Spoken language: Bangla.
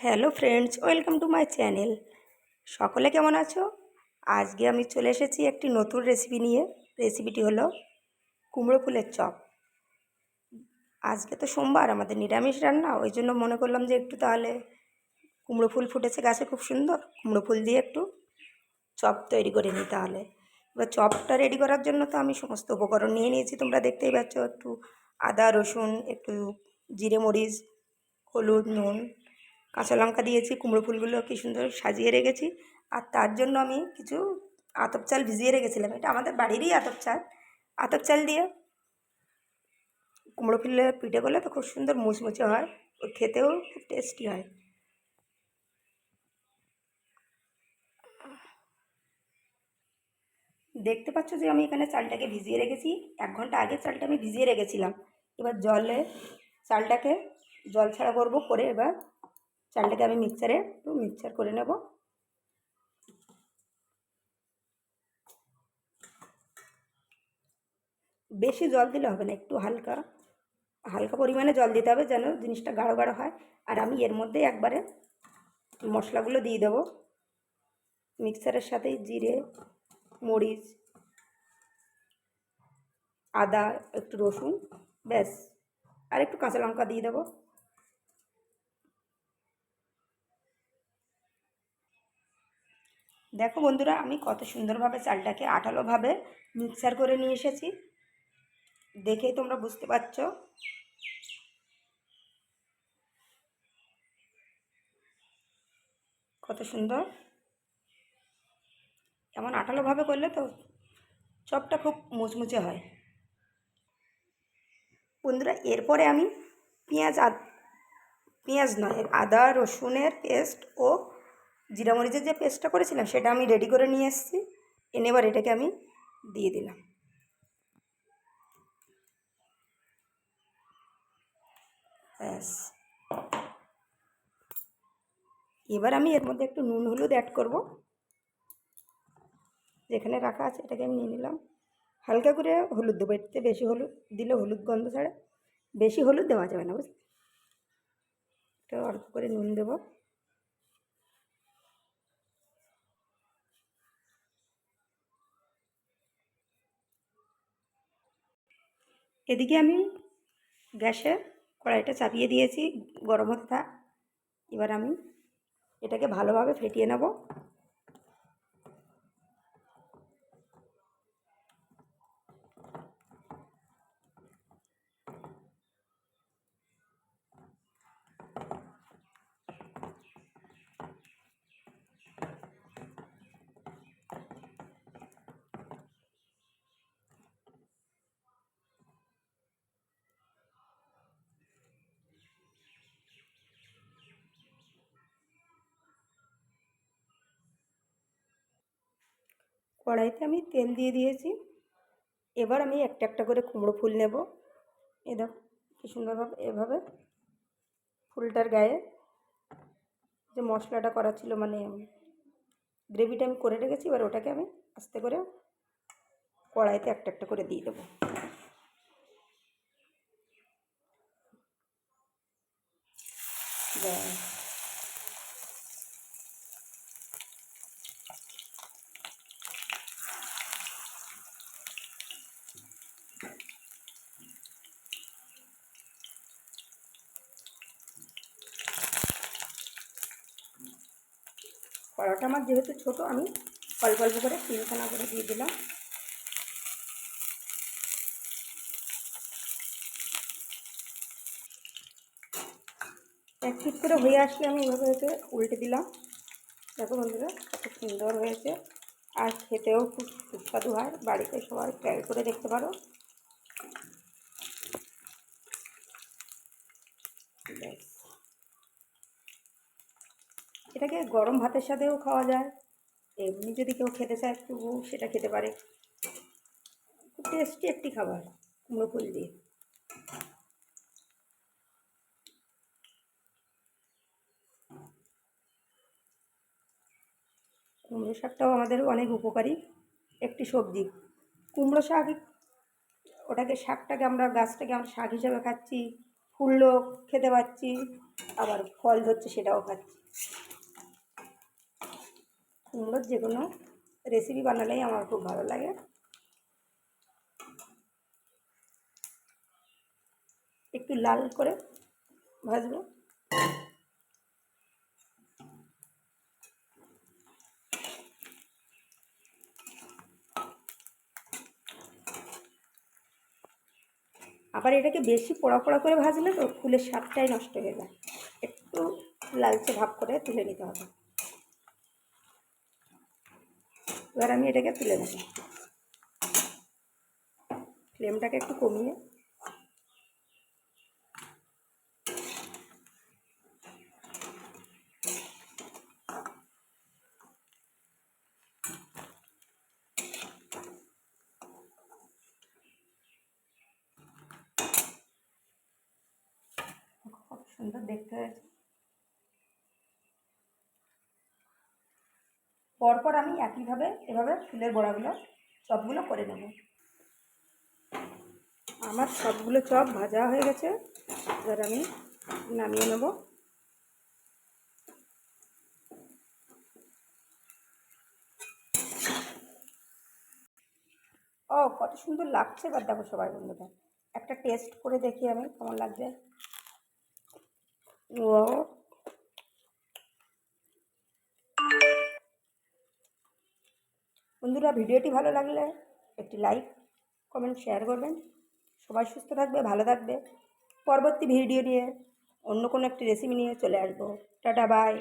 Hello friends, welcome to my channel. সকলে কেমন আছো? আজকে আমি চলে এসেছি একটি নতুন রেসিপি নিয়ে। রেসিপিটি হলো কুমড়ো ফুলের চপ। আজকে তো সোমবার, আমাদের নিরামিষ রান্না, ওই জন্য মনে করলাম যে একটু তাহলে কুমড়ো ফুল ফুটেছে গাছে খুব সুন্দর, কুমড়ো ফুল দিয়ে একটু চপ তৈরি করে নিই তাহলে। এবার চপটা রেডি করার জন্য তো আমি সমস্ত উপকরণ নিয়ে নিয়েছি, তোমরা দেখতেই পাচ্ছ। একটু আদা রসুন, একটু জিরে মরিচ, হলুদ, নুন, কাঁচা লঙ্কা দিয়েছি। কুমড়ো ফুলগুলো কি সুন্দর সাজিয়ে রেখেছি। আর তার জন্য আমি কিছু আতপ চাল ভিজিয়ে রেখেছিলাম, এটা আমাদের বাড়িরই আতপ চাল। আতপ চাল দিয়ে কুমড়ো ফুলের পিঠে করলে তো খুব সুন্দর মুচমুচে হয়, ও খেতেও খুব টেস্টি হয়। দেখতে পাচ্ছ যে আমি এখানে চালটাকে ভিজিয়ে রেখেছি। 1 ঘন্টা আগে চালটা আমি ভিজিয়ে রেখেছিলাম। এবার চালটাকে জল ছাড়া করবো, করে এবার চালটাকে আমি মিক্সচার করে নেব। বেশি জল দিলে হবে না, একটু হালকা হালকা পরিমাণে জল দিতে হবে, যেন জিনিসটা গাঢ় গাঢ় হয়। আর আমি এর মধ্যে একবারে মশলাগুলো দিয়ে দেবো মিক্সারের সাথেই। জিরে, মরিচ, আদা, একটু রসুন, ব্যাস। আর একটু কাঁচা লঙ্কা দিয়ে দেবো। দেখো বন্ধুরা, আমি কত সুন্দরভাবে চালটাকে আঠালোভাবে মিক্সার করে নিয়ে এসেছি, দেখেই তোমরা বুঝতে পারছো কত সুন্দর। এমন আঠালোভাবে করলে তো চপটা খুব মুচমুচে হয়। বন্ধুরা, এরপরে আমি পেঁয়াজ পেঁয়াজ নয়, আদা রসুনের পেস্ট ও জিরা মরিচের যে পেস্টটা করেছিলাম সেটা আমি রেডি করে নিয়ে এসেছি। এনে এবার এটাকে আমি দিয়ে দিলাম। ব্যাস। এবার আমি এর মধ্যে একটু নুন হলুদ অ্যাড করব। যেখানে রাখা আছে এটাকে আমি নিয়ে নিলাম। হালকা করে হলুদ দেবো, এতে বেশি হলুদ দিলে হলুদ গন্ধ ছাড়ে, বেশি হলুদ দেওয়া যাবে না, বুঝলি। এটা অল্প করে নুন দেবো। এদিকে আমি গ্যাসে কড়াইটা চাপিয়ে দিয়েছি, গরম হতে থাক। এবার আমি এটাকে ভালোভাবে ফেটিয়ে নেব। কড়াইতে আমি তেল দিয়ে দিয়েছি। এবার আমি একটা একটা করে কুমড়ো ফুল নেব। এ দেখো কি সুন্দরভাবে এভাবে ফুলটার গায়ে যে মশলাটা করা ছিল, মানে গ্রেভিটা আমি করে রেখেছি, এবার ওটাকে আমি আস্তে করে কড়াইতে একটা একটা করে দিয়ে দেবো। ব্যাস। কড়াটা আমার যেহেতু ছোটো, আমি অল্প অল্প করে 3খানা করে দিয়ে দিলাম। এক পিঠ করে হয়ে আসলে আমি এভাবে হচ্ছে উল্টে দিলাম। দেখো বন্ধুরা কত সুন্দর হয়েছে, আর খেতেও খুব সুস্বাদু হয়। বাড়িতে সবাই ট্রাই করে দেখতে পারো। এটাকে গরম ভাতের সাথেও খাওয়া যায়, এমনি যদি কেউ খেতে চায় একটু সেটা খেতে পারে। খুব টেস্টি একটি খাবার কুমড়ো ফুল দিয়ে। কুমড়ো শাকটাও আমাদের অনেক উপকারী একটি সবজি। কুমড়ো শাক, ওটাকে শাকটাকে আমরা গাছটাকে আমরা শাক হিসেবে খাচ্ছি, ফুললো খেতে পাচ্ছি, আবার ফল ধরছে সেটাও খাচ্ছি। কুমড়োর যে কোনো রেসিপি বানালেই আমার খুব ভালো লাগে। একটু লাল করে ভাজবো। আবার এটাকে বেশি পোড়া পোড়া করে ভাজলে তো ফুলের স্বাদটাই নষ্ট হয়ে যায়। একটু লালচে ভাব করে তুলে নিতে হবে। এবার আমি এটাকে তুলে নেব। ফ্লেমটাকে একটু কমিয়ে খুব সুন্দর দেখতে হয়েছে। পরপর আমি একইভাবে এভাবে ফুলের বড়াগুলো চপগুলো করে নেব। আমার সবগুলো চপ ভাজা হয়ে গেছে, এবার আমি নামিয়ে নেব। ও কত সুন্দর লাগছে! এবার দেখো সবাই বন্ধুরা, একটা টেস্ট করে দেখি আমি কেমন লাগছে। ও বন্ধুরা, ভিডিওটি ভালো লাগলে একটি লাইক কমেন্ট শেয়ার করবেন। সবাই সুস্থ থাকবে, ভালো থাকবে। পরবর্তী ভিডিও নিয়ে অন্য কোনো একটি রেসিপি নিয়ে চলে আসবো। Tata, by.